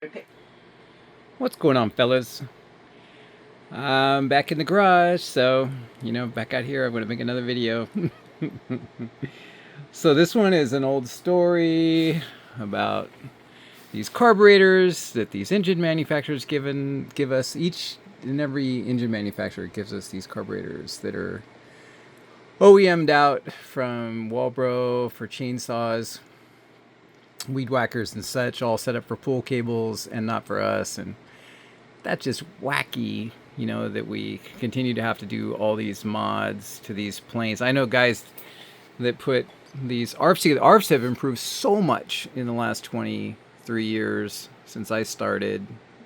Okay. What's going on, fellas? I'm back in the garage, so, back out here. I'm going to make another video. So, this one is an old story about these carburetors that these engine manufacturers give us. Each and every engine manufacturer gives us these carburetors that are OEM'd out from Walbro for chainsaws, weed whackers, and such, all set up for pull cables and not for us. And that's just wacky, that we continue to have to do all these mods to these planes. I know guys that put these ARFs together. ARFs have improved so much in the last 23 years since I started.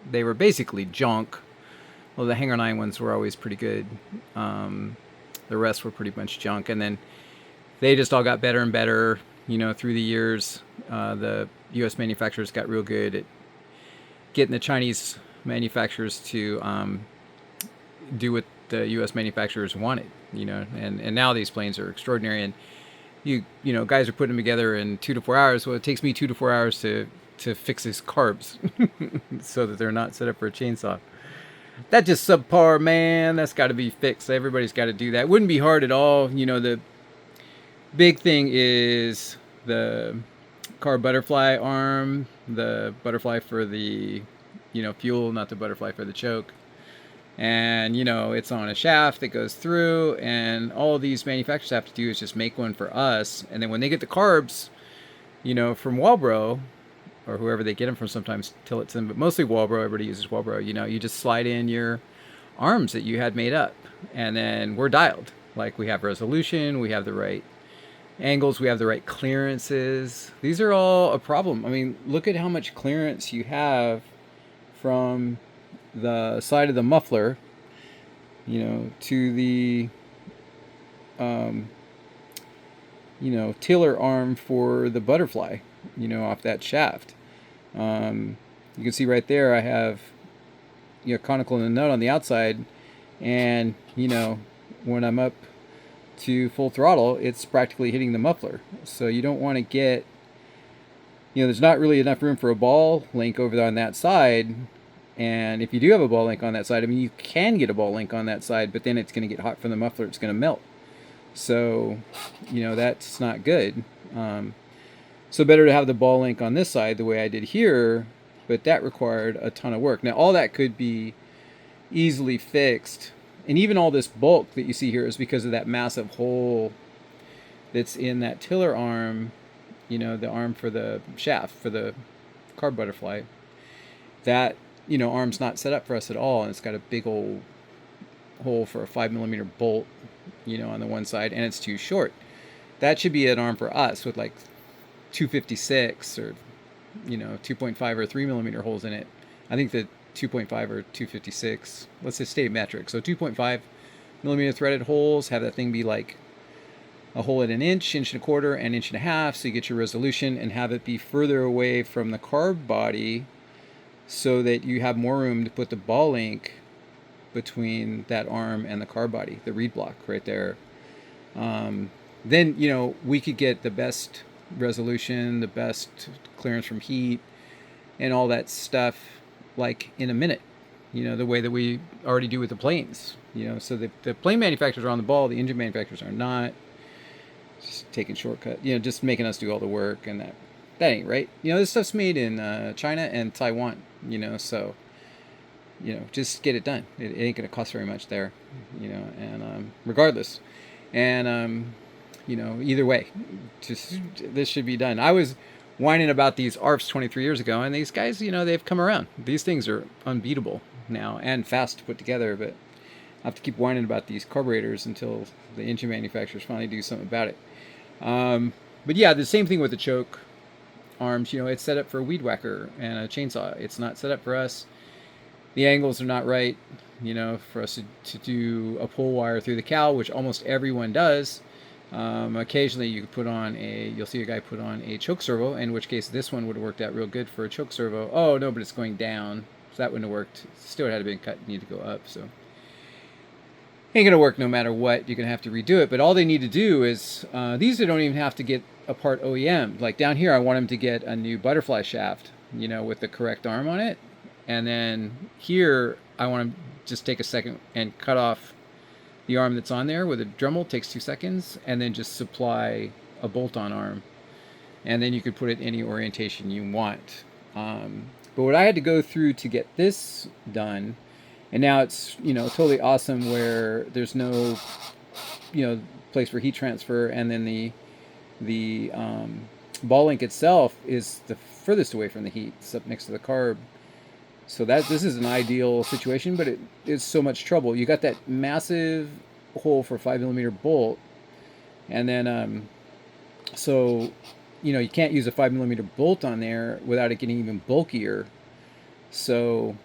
They were basically junk. Well, the Hangar 9 ones were always pretty good. Um, the rest were pretty much junk. And then they just all got better and better, through the years. The U.S. manufacturers got real good at getting the Chinese manufacturers to do what the U.S. manufacturers wanted, and now these planes are extraordinary, and guys are putting them together in 2 to 4 hours. Well, it takes me 2 to 4 hours to fix these carbs so that they're not set up for a chainsaw. That's just subpar, man. That's got to be fixed. Everybody's got to do that. It wouldn't be hard at all. The big thing is the carb butterfly arm, the butterfly for the fuel, not the butterfly for the choke. And it's on a shaft that goes through, and all these manufacturers have to do is just make one for us, and then when they get the carbs from Walbro or whoever they get them from, sometimes Tillotson, but mostly Walbro, everybody uses Walbro, you just slide in your arms that you had made up, and then we're dialed. Like, we have resolution, we have the right angles, we have the right clearances. These are all a problem. I mean, look at how much clearance you have from the side of the muffler, to the, um, tiller arm for the butterfly, off that shaft. You can see right there I have, conical in the nut on the outside, and, when I'm up to full throttle, it's practically hitting the muffler. So you don't want to get, there's not really enough room for a ball link over on that side. And if you do have a ball link on that side, I mean, you can get a ball link on that side, but then it's going to get hot from the muffler. It's going to melt. So, that's not good. So better to have the ball link on this side the way I did here, but that required a ton of work. Now, all that could be easily fixed. And even all this bulk that you see here is because of that massive hole that's in that tiller arm, the arm for the shaft, for the carb butterfly. That, arm's not set up for us at all, and it's got a big old hole for a 5 millimeter bolt, on the one side, and it's too short. That should be an arm for us with like 256 or 2.5 or 3 millimeter holes in it. I think the 2.5 or 256. Let's just stay metric. So 2.5 millimeter threaded holes. Have that thing be like a hole at an inch, inch and a quarter, and inch and a half, so you get your resolution, and have it be further away from the carb body so that you have more room to put the ball link between that arm and the carb body, the reed block right there. Then we could get the best resolution, the best clearance from heat, and all that stuff like in a minute. The way that we already do with the planes. So the plane manufacturers are on the ball, the engine manufacturers are not. Just taking shortcut, just making us do all the work, and that ain't right. This stuff's made in China and Taiwan. So just get it done. It ain't gonna cost very much there. And regardless, and either way, just this should be done. I was whining about these ARFs 23 years ago, and these guys, they've come around. These things are unbeatable now and fast to put together, but I have to keep whining about these carburetors until the engine manufacturers finally do something about it. But yeah, the same thing with the choke arms. It's set up for a weed whacker and a chainsaw. It's not set up for us. The angles are not right, for us to do a pull wire through the cowl, which almost everyone does. Occasionally you could you'll see a guy put on a choke servo, in which case this one would have worked out real good for a choke servo. Oh no, but it's going down, so that wouldn't have worked. Still had to be cut, need to go up, so ain't gonna work no matter what. You're gonna have to redo it. But all they need to do is these don't even have to get a part OEM. Like down here, I want them to get a new butterfly shaft, you know, with the correct arm on it. And then here, I want to just take a second and cut off the arm that's on there with a Dremel. Takes 2 seconds, and then just supply a bolt-on arm. And then you could put it any orientation you want. But what I had to go through to get this done, and now it's, you know, totally awesome where there's no, you know, place for heat transfer, and then the ball link itself is the furthest away from the heat. It's up next to the carb. So this is an ideal situation, but it is so much trouble. You got that massive hole for a 5mm bolt, and then so, you know, you can't use a 5mm bolt on there without it getting even bulkier. So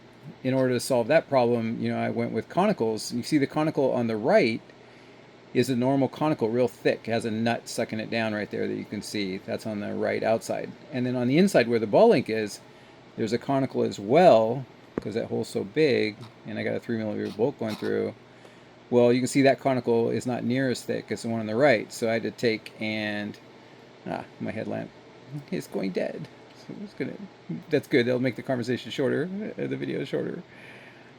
in order to solve that problem, you know, I went with conicals. You see the conical on the right is a normal conical, real thick. It has a nut sucking it down right there that you can see. That's on the right outside. And then on the inside where the ball link is, there's a conical as well, because that hole's so big, and I got a 3mm bolt going through. Well, you can see that conical is not near as thick as the one on the right. So I had to take and my headlamp is going dead. So that's good. That'll make the conversation shorter, the video shorter.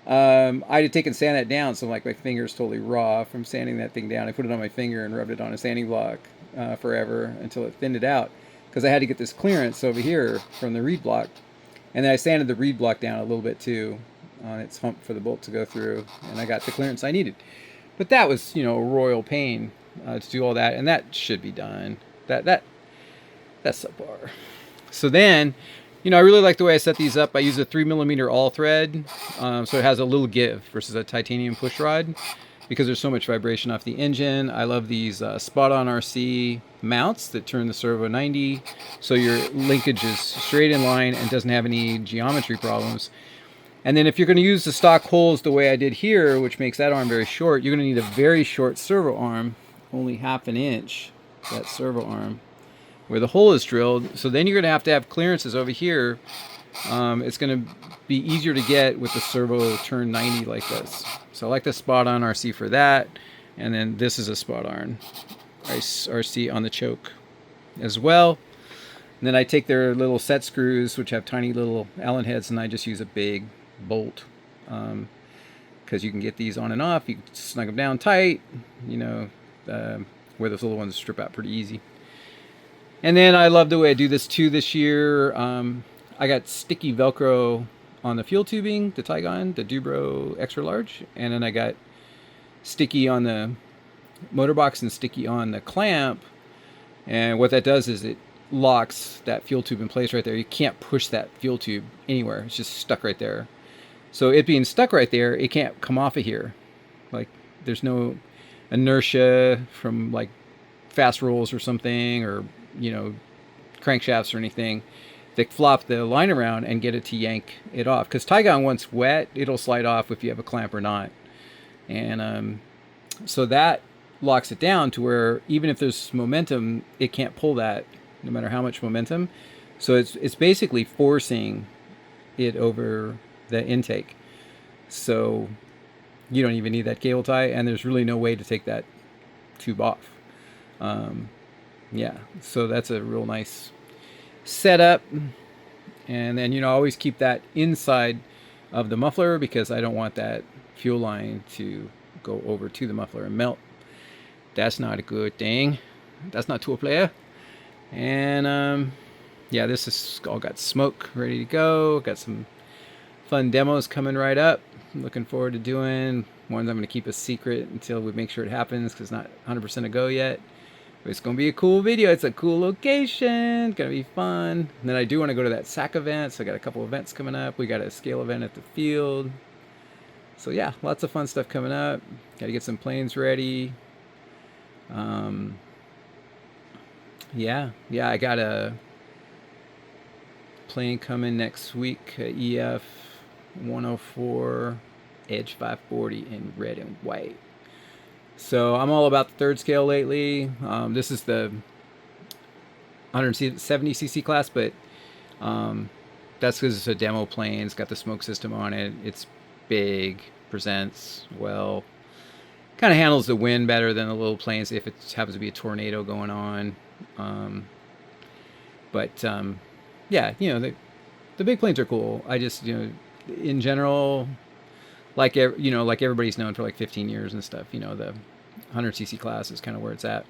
I had to take and sand that down, so like my finger's totally raw from sanding that thing down. I put it on my finger and rubbed it on a sanding block forever until it thinned it out, because I had to get this clearance over here from the reed block. And then I sanded the reed block down a little bit too on its hump for the bolt to go through, and I got the clearance I needed. But that was, you know, a royal pain to do all that, and that should be done. That's subpar. So then, you know, I really like the way I set these up. I use a 3mm all thread, so it has a little give versus a titanium push rod, because there's so much vibration off the engine. I love these spot-on RC mounts that turn the servo 90, so your linkage is straight in line and doesn't have any geometry problems. And then if you're going to use the stock holes the way I did here, which makes that arm very short, you're going to need a very short servo arm, only 1/2 inch, that servo arm, where the hole is drilled. So then you're going to have clearances over here. It's going to be easier to get with the servo turn 90 like this. So I like the spot-on RC for that. And then this is a spot-on RC on the choke as well. And then I take their little set screws, which have tiny little Allen heads, and I just use a big bolt, because you can get these on and off. You can snug them down tight, you know, where those little ones strip out pretty easy. And then I love the way I do this too this year. I got sticky Velcro on the fuel tubing, the Tygon, the Dubro extra large, and then I got sticky on the motor box and sticky on the clamp. And what that does is it locks that fuel tube in place right there. You can't push that fuel tube anywhere. It's just stuck right there. So it being stuck right there, it can't come off of here. Like, there's no inertia from like fast rolls or something, or, you know, crankshafts or anything that flop the line around and get it to yank it off. Because Tygon, once wet, it'll slide off if you have a clamp or not. And so that locks it down to where even if there's momentum, it can't pull that, no matter how much momentum. So it's basically forcing it over the intake. So you don't even need that cable tie, and there's really no way to take that tube off. Yeah, so that's a real nice setup. And then, you know, I always keep that inside of the muffler, because I don't want that fuel line to go over to the muffler and melt. That's not a good thing. That's not tour player. And yeah, this is all got smoke ready to go. Got some fun demos coming right up. I'm looking forward to doing ones. I'm going to keep a secret until we make sure it happens, because it's not 100% a go yet. But it's going to be a cool video. It's a cool location. It's going to be fun. And then I do want to go to that SAC event. So I got a couple events coming up. We got a scale event at the field. So yeah, lots of fun stuff coming up. Got to get some planes ready. Yeah, I got a plane coming next week, EF 104 Edge 540 in red and white. So I'm all about the third scale lately. This is the 170cc class, but that's because it's a demo plane. It's got the smoke system on it. It's big, presents well. Kind of handles the wind better than the little planes if it happens to be a tornado going on. Yeah, you know, the the big planes are cool. I just, in general, like like everybody's known for like 15 years and stuff. The 100cc class is kind of where it's at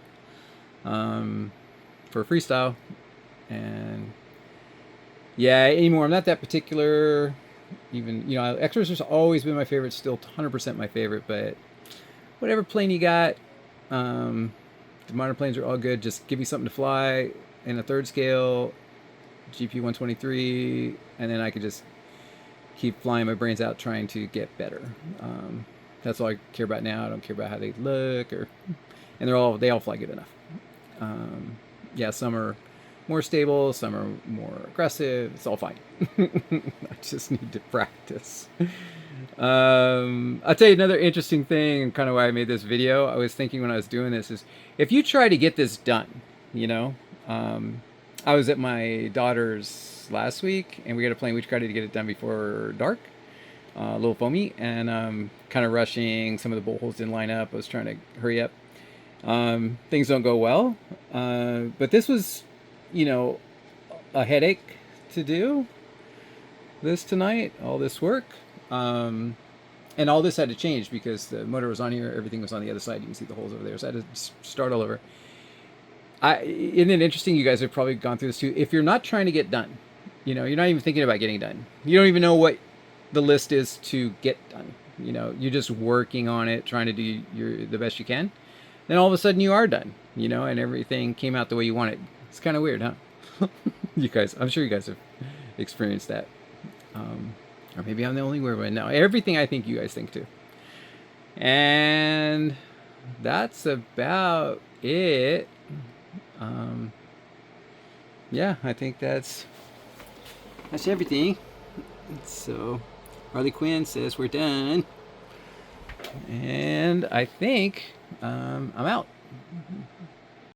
for freestyle. And yeah, anymore, I'm not that particular. Even X-Racer's always been my favorite, still 100% my favorite. But whatever plane you got, the modern planes are all good. Just give me something to fly in a third scale, GP 123, and then I could just keep flying my brains out trying to get better. That's all I care about now. I don't care about how they look, and they all fly good enough. Yeah, some are more stable, some are more aggressive. It's all fine. I just need to practice. I'll tell you another interesting thing, and kind of why I made this video. I was thinking when I was doing this is, if you try to get this done, I was at my daughter's last week, and we got a plane. We tried to get it done before dark, a little foamy, and kind of rushing. Some of the bolt holes didn't line up. I was trying to hurry up. Things don't go well, but this was, a headache to do this tonight, all this work. And all this had to change because the motor was on here, everything was on the other side. You can see the holes over there, so I had to start all over. Isn't it interesting? You guys have probably gone through this too. If you're not trying to get done, you're not even thinking about getting done. You don't even know what the list is to get done. You're just working on it, trying to do the best you can. Then all of a sudden you are done, and everything came out the way you wanted. It's kind of weird, huh? You guys, I'm sure you guys have experienced that. Or maybe I'm the only weird one. No, everything I think you guys think too. And that's about it. Yeah, I think that's everything. So Harley Quinn says we're done, and I think I'm out.